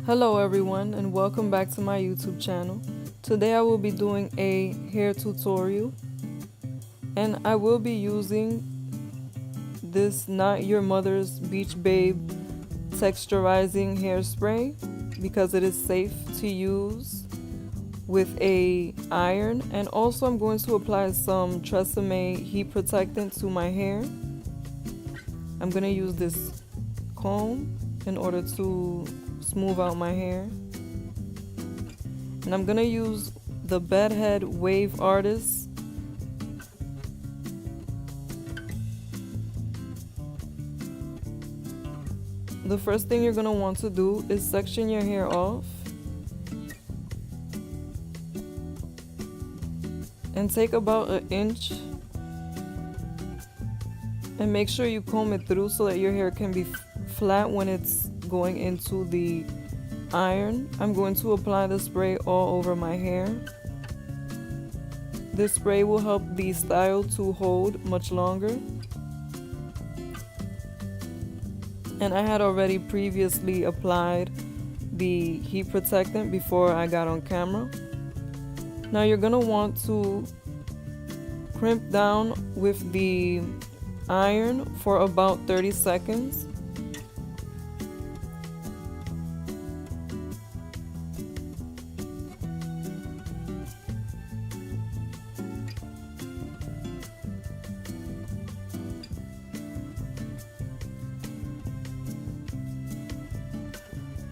Hello everyone and welcome back to my YouTube channel. Today I will be doing a hair tutorial and I will be using this Not Your Mother's Beach Babe texturizing hairspray because it is safe to use with a iron, and also I'm going to apply some Tresemme heat protectant to my hair. I'm going to use this comb in order to smooth out my hair, and I'm gonna use the Bedhead Wave Artist. The first thing you're gonna want to do is section your hair off and take about an inch and make sure you comb it through so that your hair can be flat when it's going into the iron. I'm going to apply the spray all over my hair. This spray will help the style to hold much longer. And I had already previously applied the heat protectant before I got on camera. Now you're gonna want to crimp down with the iron for about 30 seconds.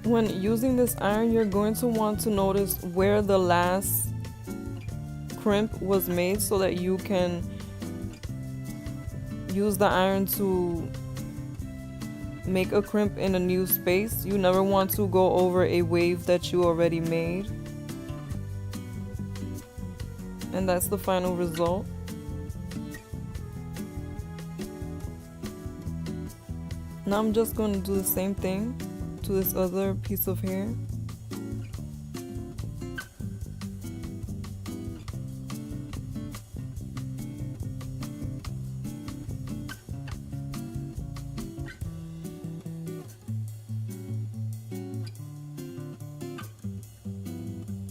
When using this iron, you're going to want to notice where the last crimp was made so that you can use the iron to make a crimp in a new space. You never want to go over a wave that you already made. And that's the final result. Now I'm just going to do the same thing to this other piece of hair.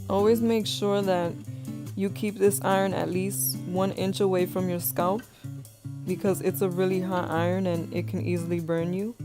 Always make sure that you keep this iron at least 1 inch away from your scalp because it's a really hot iron and it can easily burn you.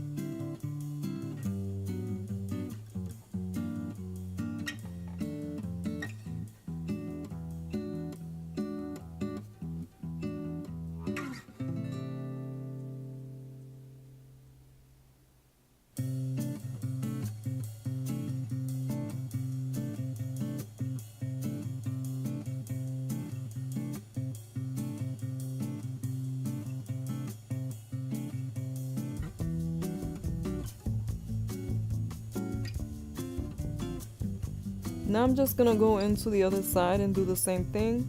Now I'm just gonna go into the other side and do the same thing.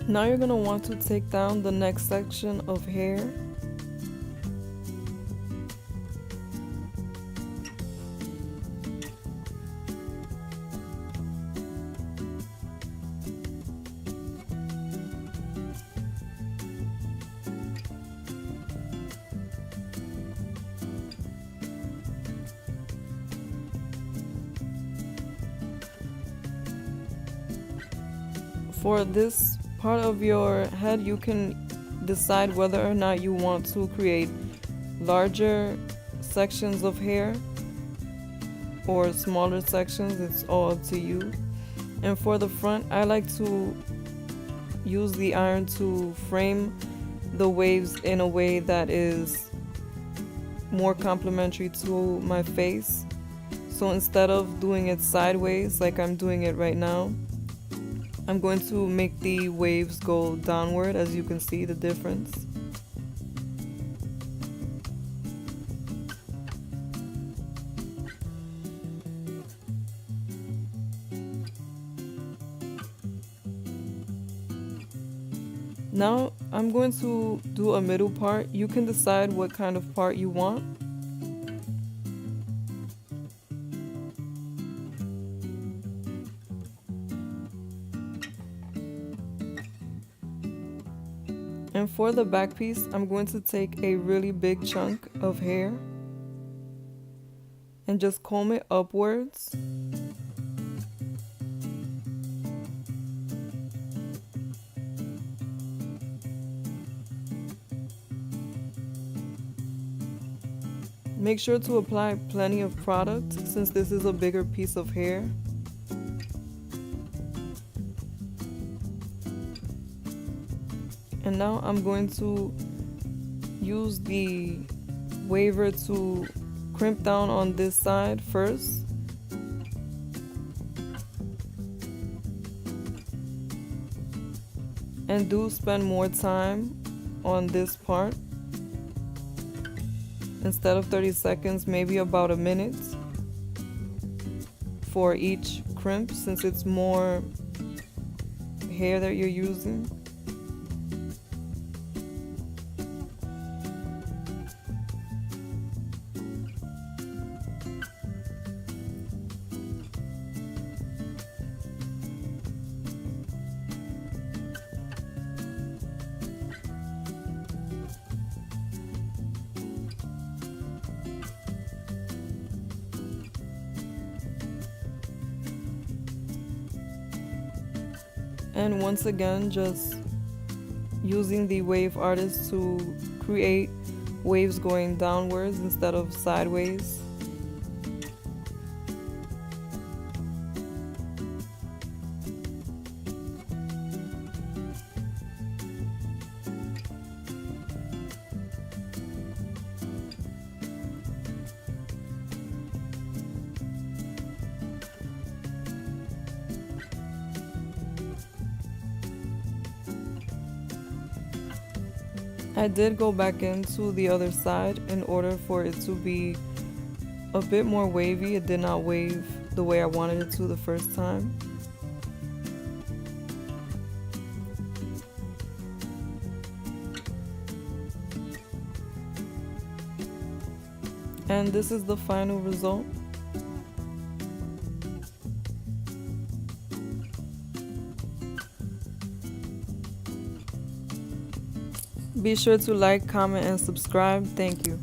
Now you're going to want to take down the next section of hair. For this part of your head, you can decide whether or not you want to create larger sections of hair or smaller sections. It's all up to you. And for the front, I like to use the iron to frame the waves in a way that is more complementary to my face. So instead of doing it sideways like I'm doing it right now, I'm going to make the waves go downward, as you can see the difference. Now I'm going to do a middle part. You can decide what kind of part you want. And for the back piece, I'm going to take a really big chunk of hair and just comb it upwards. Make sure to apply plenty of product since this is a bigger piece of hair. And now I'm going to use the waver to crimp down on this side first. And do spend more time on this part. Instead of 30 seconds, maybe about a minute for each crimp since it's more hair that you're using. And once again, just using the wave artist to create waves going downwards instead of sideways. I did go back into the other side in order for it to be a bit more wavy. It did not wave the way I wanted it to the first time. And this is the final result. Be sure to like, comment, and subscribe. Thank you.